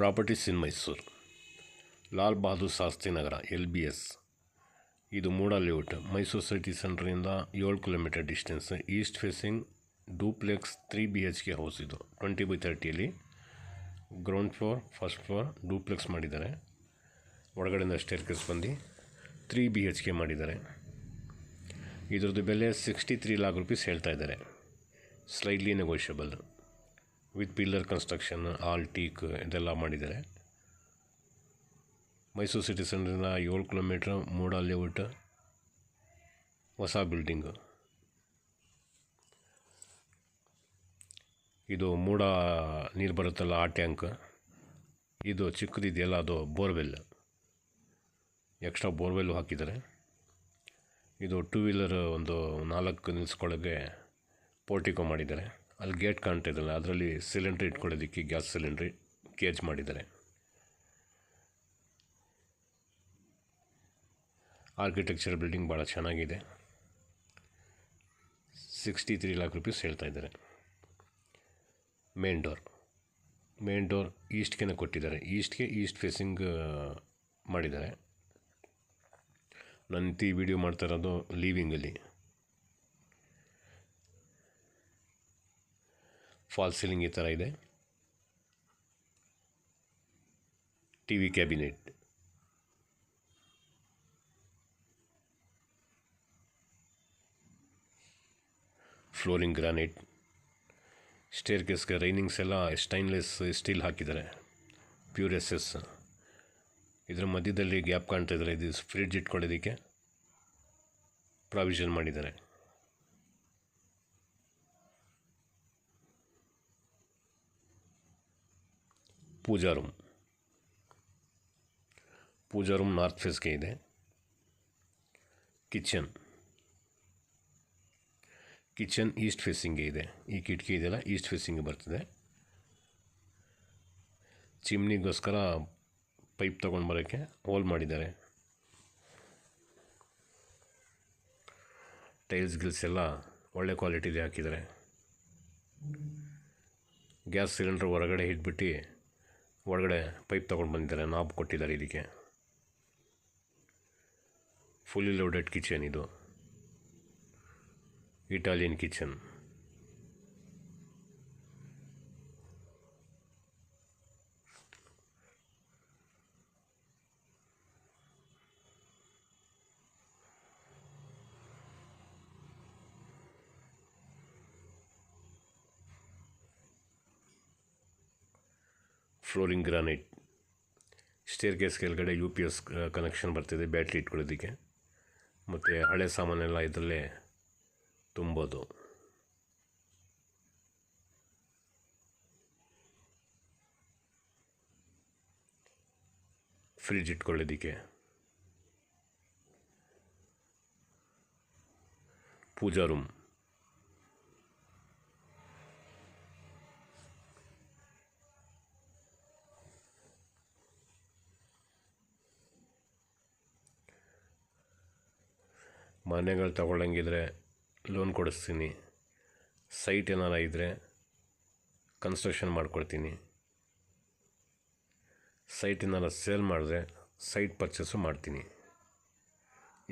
Properties in Mysuru, Lal Bahadur Shastri Nagar, LBS. ಇದು MUDA layout, Mysuru city ಸೆಂಟ್ರಿಂದ 7 kilometre distance. East facing duplex 3 BHK house. ಇದು 20/30 ground floor, first floor duplex ಮಾಡಿದ್ದಾರೆ. ಒಳಗಡೆಯಿಂದ staircase ಬಂದು 3 BHK ಮಾಡಿದ್ದಾರೆ. ಇದ್ರದ್ದು ಬೆಲೆ 63 lakh rupees ಹೇಳ್ತಾ ಇದ್ದಾರೆ. Slightly negotiable with pillar construction, all teak ಇದೆಲ್ಲ ಮಾಡಿದ್ದಾರೆ. ಮೈಸೂರು ಸಿಟಿ ಸೆಂಟ್ರಿಂದ 7 ಕಿಲೋಮೀಟ್ರ್, ಮೂಡಾ ಲೇಔಟ್, ಹೊಸ ಬಿಲ್ಡಿಂಗು. ಇದು ಮೂಡಾ ನೀರು ಬರುತ್ತಲ್ಲ ಆ ಟ್ಯಾಂಕ್. ಇದು ಚಿಕ್ಕದಿದೆಯಲ್ಲ ಅದು ಬೋರ್ವೆಲ್, ಎಕ್ಸ್ಟ್ರಾ ಬೋರ್ವೆಲ್ಲು ಹಾಕಿದ್ದಾರೆ. ಇದು 2 ವೀಲರ್ ಒಂದು 4 ನಿಲ್ಲಿಸ್ಕೊಳ್ಳೋಕ್ಕೆ ಪೋರ್ಟಿಕೋ ಮಾಡಿದ್ದಾರೆ. ಅಲ್ಲಿ ಗೇಟ್ ಕಾಣ್ತಾ ಇದ್ದಲ್ಲ, ಅದರಲ್ಲಿ ಸಿಲಿಂಡ್ರ್ ಇಟ್ಕೊಳ್ಳೋದಕ್ಕೆ ಗ್ಯಾಸ್ ಸಿಲಿಂಡ್ರ್ ಕೇಜ್ ಮಾಡಿದ್ದಾರೆ. ಆರ್ಕಿಟೆಕ್ಚರ್ ಬಿಲ್ಡಿಂಗ್ ಭಾಳ ಚೆನ್ನಾಗಿದೆ. 63 lakh rupees ಹೇಳ್ತಾ ಇದ್ದಾರೆ. ಮೇನ್ ಡೋರ್ ಈಸ್ಟ್ಗೆ ಕೊಟ್ಟಿದ್ದಾರೆ. ಈಸ್ಟ್ ಫೇಸಿಂಗ್ ಮಾಡಿದ್ದಾರೆ. ನಾನು ಈ ವಿಡಿಯೋ ಮಾಡ್ತಾ ಇರೋದು ಲೀವಿಂಗಲ್ಲಿ. ಫಾಲ್ ಸೀಲಿಂಗ್ ಈ ಥರ ಇದೆ. TV ಕ್ಯಾಬಿನೆಟ್, ಫ್ಲೋರಿಂಗ್ ಗ್ರಾನೈಟ್, ಸ್ಟೇರ್ಕೇಸ್ಗೆ ರೈನಿಂಗ್ಸ್ ಎಲ್ಲ ಸ್ಟೈನ್ಲೆಸ್ ಸ್ಟೀಲ್ ಹಾಕಿದ್ದಾರೆ, ಪ್ಯೂರ್ SS. ಇದರ ಮಧ್ಯದಲ್ಲಿ ಗ್ಯಾಪ್ ಕಾಣ್ತಾ ಇದ್ದಾರೆ. ಇದು ಫ್ರಿಡ್ಜ್ ಇಟ್ಕೊಳ್ಳೋದಕ್ಕೆ ಪ್ರಾವಿಷನ್ ಮಾಡಿದ್ದಾರೆ. ಪೂಜಾ ರೂಮ್ ನಾರ್ತ್ ಫೇಸ್ಗೆ ಇದೆ. ಕಿಚನ್ ಈಸ್ಟ್ ಫೇಸಿಂಗ್ಗೆ ಇದೆ. ಈ ಕಿಟಕಿ ಇದೆಯಲ್ಲ ಈಸ್ಟ್ ಫೇಸಿಂಗ್ಗೆ ಬರ್ತದೆ. ಚಿಮ್ನಿಗೋಸ್ಕರ ಪೈಪ್ ತೊಗೊಂಡು ಬರೋಕ್ಕೆ ಹೋಲ್ ಮಾಡಿದ್ದಾರೆ. ಟೈಲ್ಸ್ ಎಲ್ಲ ಒಳ್ಳೆ ಕ್ವಾಲಿಟಿದೆ ಹಾಕಿದ್ದಾರೆ. ಗ್ಯಾಸ್ ಸಿಲಿಂಡ್ರ್ ಹೊರಗಡೆ ಇಟ್ಬಿಟ್ಟು ಒಳಗಡೆ ಪೈಪ್ ತೊಗೊಂಡು ಬಂದಿದ್ದಾರೆ. ನಾಬ್ ಕೊಟ್ಟಿದ್ದಾರೆ ಇದಕ್ಕೆ. ಫುಲ್ಲಿ ಲೋಡೆಡ್ ಕಿಚನ್ ಇದು, Italian kitchen. Flooring granite. Staircase ಕೆಳಗಡೆ UPS ಕನೆಕ್ಷನ್ ಬರ್ತಿದೆ ಬ್ಯಾಟ್ರಿ ಇಟ್ಕೊಳ್ಳೋದಕ್ಕೆ. ಮತ್ತು ಹಳೆ ಸಾಮಾನೆಲ್ಲ ಇದರಲ್ಲೇ ತುಂಬೋದು. ಫ್ರಿಡ್ಜ್ ಇಟ್ಕೊಳ್ಳೋದಕ್ಕೆ. ಪೂಜಾ ರೂಮ್, ಮನೆಗಳು ತಗೊಳ್ಳಂಗಿದ್ರೆ ಲೋನ್ ಕೊಡಿಸ್ತೀನಿ. ಸೈಟ್ ಏನಾರ ಇದ್ದರೆ ಕನ್ಸ್ಟ್ರಕ್ಷನ್ ಮಾಡ್ಕೊಡ್ತೀನಿ. ಸೈಟ್ ಏನಾರ ಸೇಲ್ ಮಾಡಿದ್ರೆ ಸೈಟ್ ಪರ್ಚೇಸು ಮಾಡ್ತೀನಿ.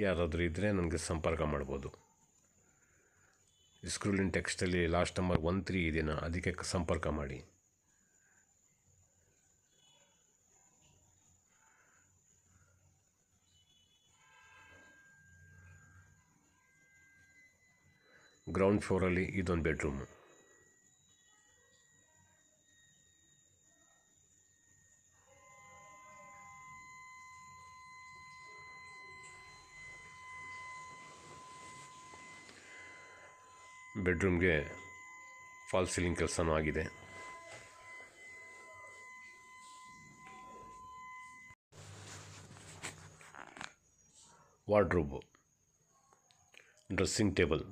ಯಾರಾದರೂ ಇದ್ದರೆ ನನಗೆ ಸಂಪರ್ಕ ಮಾಡ್ಬೋದು. ಸ್ಕ್ರೂಲಿನ್ ಟೆಕ್ಸ್ಟಲ್ಲಿ ಲಾಸ್ಟ್ ನಂಬರ್ 13 ಇದೆಯಾ, ಅದಕ್ಕೆ ಸಂಪರ್ಕ ಮಾಡಿ. ಗ್ರೌಂಡ್ ಫ್ಲೋರಲ್ಲಿ ಇದೊಂದು ಬೆಡ್ರೂಮು. ಬೆಡ್ರೂಮ್ಗೆ ಫಾಲ್ ಸೀಲಿಂಗ್ ಕೆಲಸನೂ ಆಗಿದೆ. Wardrobe, dressing table,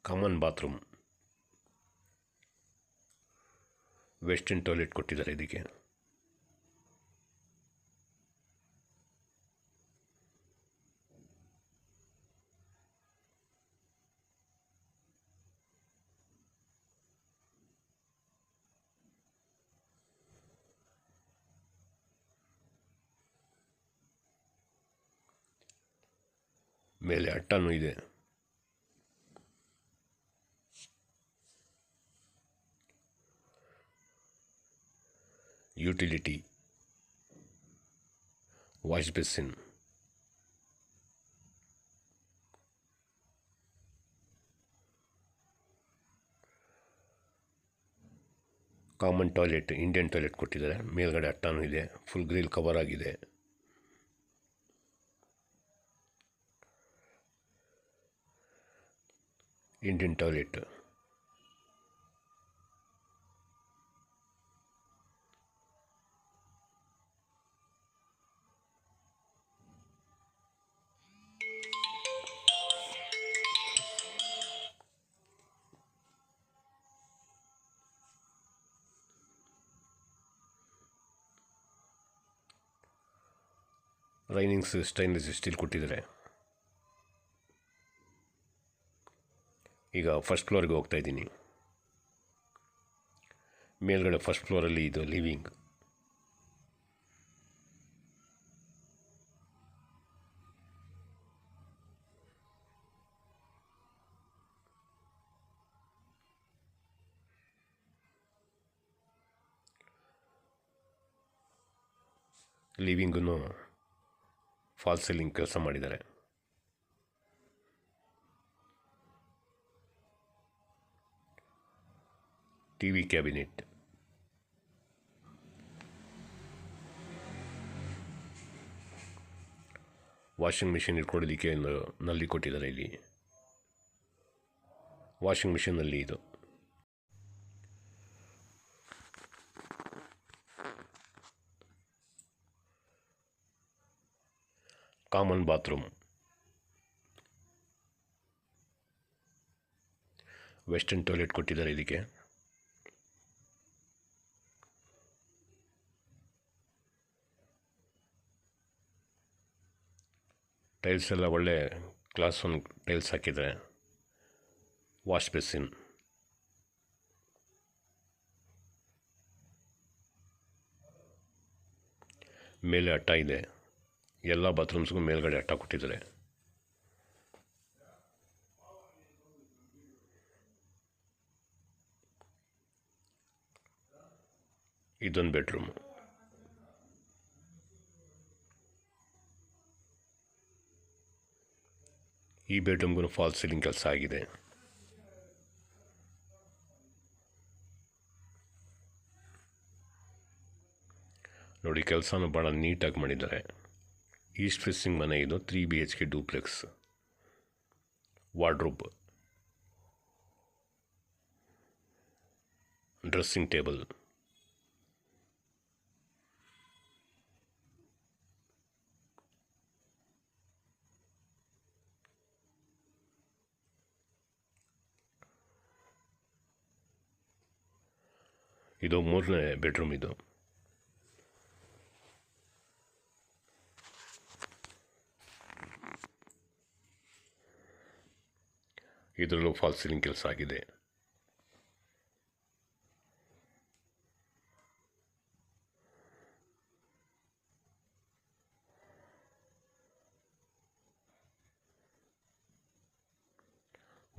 common bathroom, western toilet ಕೊಟ್ಟಿದ್ದಾರೆ ಇದಕ್ಕೆ. ಮೇಲೆ ಅಟ್ಟನೂ ಇದೆ. Utility, wash basin, common toilet, Indian toilet ಕೊಟ್ಟಿದ್ದಾರೆ. ಮೇಲ್ಗಡೆ ಅಟ್ಟನೂ ಇದೆ, ಫುಲ್ ಗ್ರಿಲ್ ಕವರ್ ಆಗಿದೆ. ಇಂಡಿಯನ್ ಟಾಯ್ಲೆಟ್, ರೈನಿಂಗ್ಸ್ ಸ್ಟೈನ್ಲೆಸ್ ಸ್ಟೀಲ್ ಕೊಟ್ಟಿದ್ದಾರೆ. ಈಗ ಫಸ್ಟ್ ಫ್ಲೋರ್ಗೆ ಹೋಗ್ತಾ ಇದ್ದೀನಿ. ಮೇಲ್ಗಡೆ ಫಸ್ಟ್ ಫ್ಲೋರಲ್ಲಿ ಇದು ಲಿವಿಂಗ್. ಲಿವಿಂಗೂ ಫಾಲ್ ಸೀಲಿಂಗ್ ಕೆಲಸ ಮಾಡಿದ್ದಾರೆ. ಟಿವಿ ಕ್ಯಾಬಿನೆಟ್, ವಾಷಿಂಗ್ ಮಿಷಿನ್ ಇಟ್ಕೊಳ್ಳೋದಕ್ಕೆ ಒಂದು ನಲ್ಲಿ ಕೊಟ್ಟಿದ್ದಾರೆ. ಇಲ್ಲಿ ವಾಷಿಂಗ್ ಮಿಷಿನಲ್ಲಿ ಇದು ಕಾಮನ್ ಬಾತ್ರೂಮ್, ವೆಸ್ಟರ್ನ್ ಟಾಯ್ಲೆಟ್ ಕೊಟ್ಟಿದ್ದಾರೆ. ಇದಕ್ಕೆ ಟೈಲ್ಸ್ ಎಲ್ಲ ಒಳ್ಳೆ ಕ್ಲಾಸ್ 1 ಟೈಲ್ಸ್ ಹಾಕಿದ್ದಾರೆ. ವಾಶ್ ಬೇಸಿನ್, ಮೇಲೆ ಅಟ್ಟ ಇದೆ. ಎಲ್ಲ ಬಾತ್ರೂಮ್ಸ್ಗೂ ಮೇಲ್ಗಡೆ ಅಟ್ಟ ಕೊಟ್ಟಿದ್ದಾರೆ. ಇದೊಂದು ಬೆಡ್ರೂಮು. ಈ ಬೆಡ್ರೂಮ್ಗೂ ಫಾಲ್ ಸೀಲಿಂಗ್ ಕೆಲಸ ಆಗಿದೆ. ನೋಡಿ, ಕೆಲಸನೂ ಭಾಳ ನೀಟಾಗಿ ಮಾಡಿದ್ದಾರೆ. ಈಸ್ಟ್ ಫೇಸಿಂಗ್ ಮನೆ ಇದು. 3 BHK duplex. Wardrobe, dressing table, ಇದು 3ನೇ ಬೆಡ್ರೂಮ್. ಇದು ಇದರಲ್ಲೂ ಫಾಲ್ ಸೀಲಿಂಗ್ ಕೆಲಸ ಆಗಿದೆ.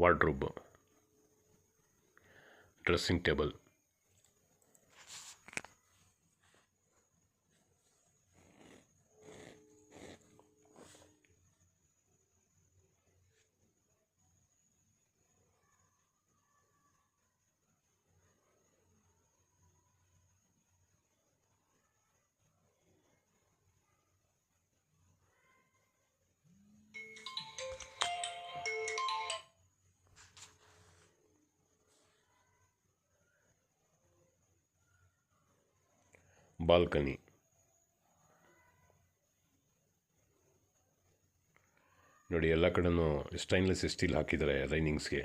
Wardrobe, dressing table, balcony. ನೋಡಿ, ಎಲ್ಲ ಕಡೆನೂ ಸ್ಟೈನ್ಲೆಸ್ ಸ್ಟೀಲ್ ಹಾಕಿದ್ದಾರೆ ರೈನಿಂಗ್ಸ್ಗೆ.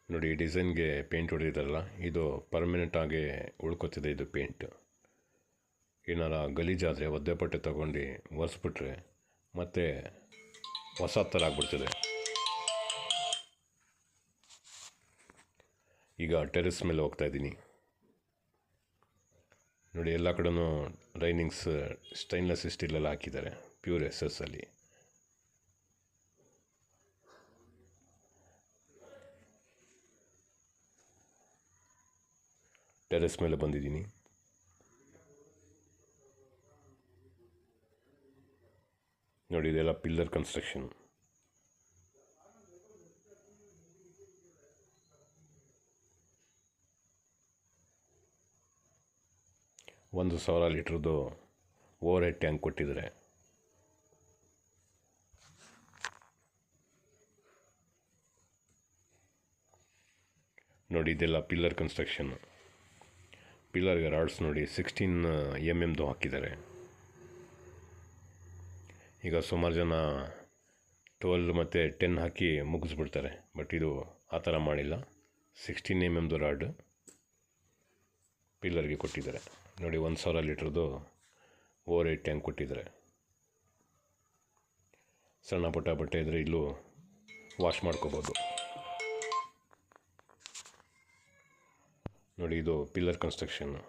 ನೋಡಿ, ಡಿಸೈನ್ಗೆ ಪೇಂಟ್ ಹೊಡೆದಿದ್ದಾರಲ್ಲ, ಇದು ಪರ್ಮನೆಂಟಾಗಿ ಉಳ್ಕೊತಿದೆ. ಇದು ಪೇಂಟ್ ಏನಾರ ಗಲೀಜಾದರೆ ಒದ್ದೆಪಟ್ಟೆ ತೊಗೊಂಡು ಒರೆಸ್ಬಿಟ್ರೆ ಮತ್ತೆ ಹೊಸ ಥರ ಆಗ್ಬಿಡ್ತದೆ. ಈಗ ಟೆರೆಸ್ ಮೇಲೆ ಹೋಗ್ತಾಯಿದ್ದೀನಿ. ನೋಡಿ, ಎಲ್ಲ ಕಡೆನೂ ರೈನಿಂಗ್ಸ್ ಸ್ಟೈನ್ಲೆಸ್ ಸ್ಟೀಲೆಲ್ಲ ಹಾಕಿದ್ದಾರೆ, ಪ್ಯೂರ್ SS ಅಲ್ಲಿ. ಟೆರೆಸ್ ಮೇಲೆ ಬಂದಿದ್ದೀನಿ. ನೋಡಿ, ಇದೆಲ್ಲ ಪಿಲ್ಲರ್ ಕನ್ಸ್ಟ್ರಕ್ಷನ್. $1,000 ಲೀಟ್ರದ್ದು ಓವರ್ ಹೆಡ್ ಟ್ಯಾಂಕ್ ಕೊಟ್ಟಿದ್ದಾರೆ. ನೋಡಿ, ಇದೆಲ್ಲ ಪಿಲ್ಲರ್ ಕನ್ಸ್ಟ್ರಕ್ಷನ್. ಪಿಲ್ಲರ್ಗೆ ರಾಡ್ಸ್ ನೋಡಿ 16 mm ಹಾಕಿದ್ದಾರೆ. ಈಗ ಸುಮಾರು ಜನ 12 ಮತ್ತು 10 ಹಾಕಿ ಮುಗಿಸ್ಬಿಡ್ತಾರೆ, ಬಟ್ ಇದು ಆ ಥರ ಮಾಡಿಲ್ಲ. 16 mm ರಾಡ್ ಪಿಲ್ಲರ್ಗೆ ಕೊಟ್ಟಿದ್ದಾರೆ. ನೋಡಿ, $1,000 ಲೀಟ್ರದ್ದು ಓವರ್ ಹೆಡ್ ಟ್ಯಾಂಕ್ ಕೊಟ್ಟಿದ್ದಾರೆ. ಸಣ್ಣ ಪುಟ್ಟ ಬಟ್ಟೆ ಇದ್ದರೆ ಇಲ್ಲೂ ವಾಶ್ ಮಾಡ್ಕೋಬೋದು. ನೋಡಿ, ಇದು ಪಿಲ್ಲರ್ ಕನ್ಸ್ಟ್ರಕ್ಷನ್ನು.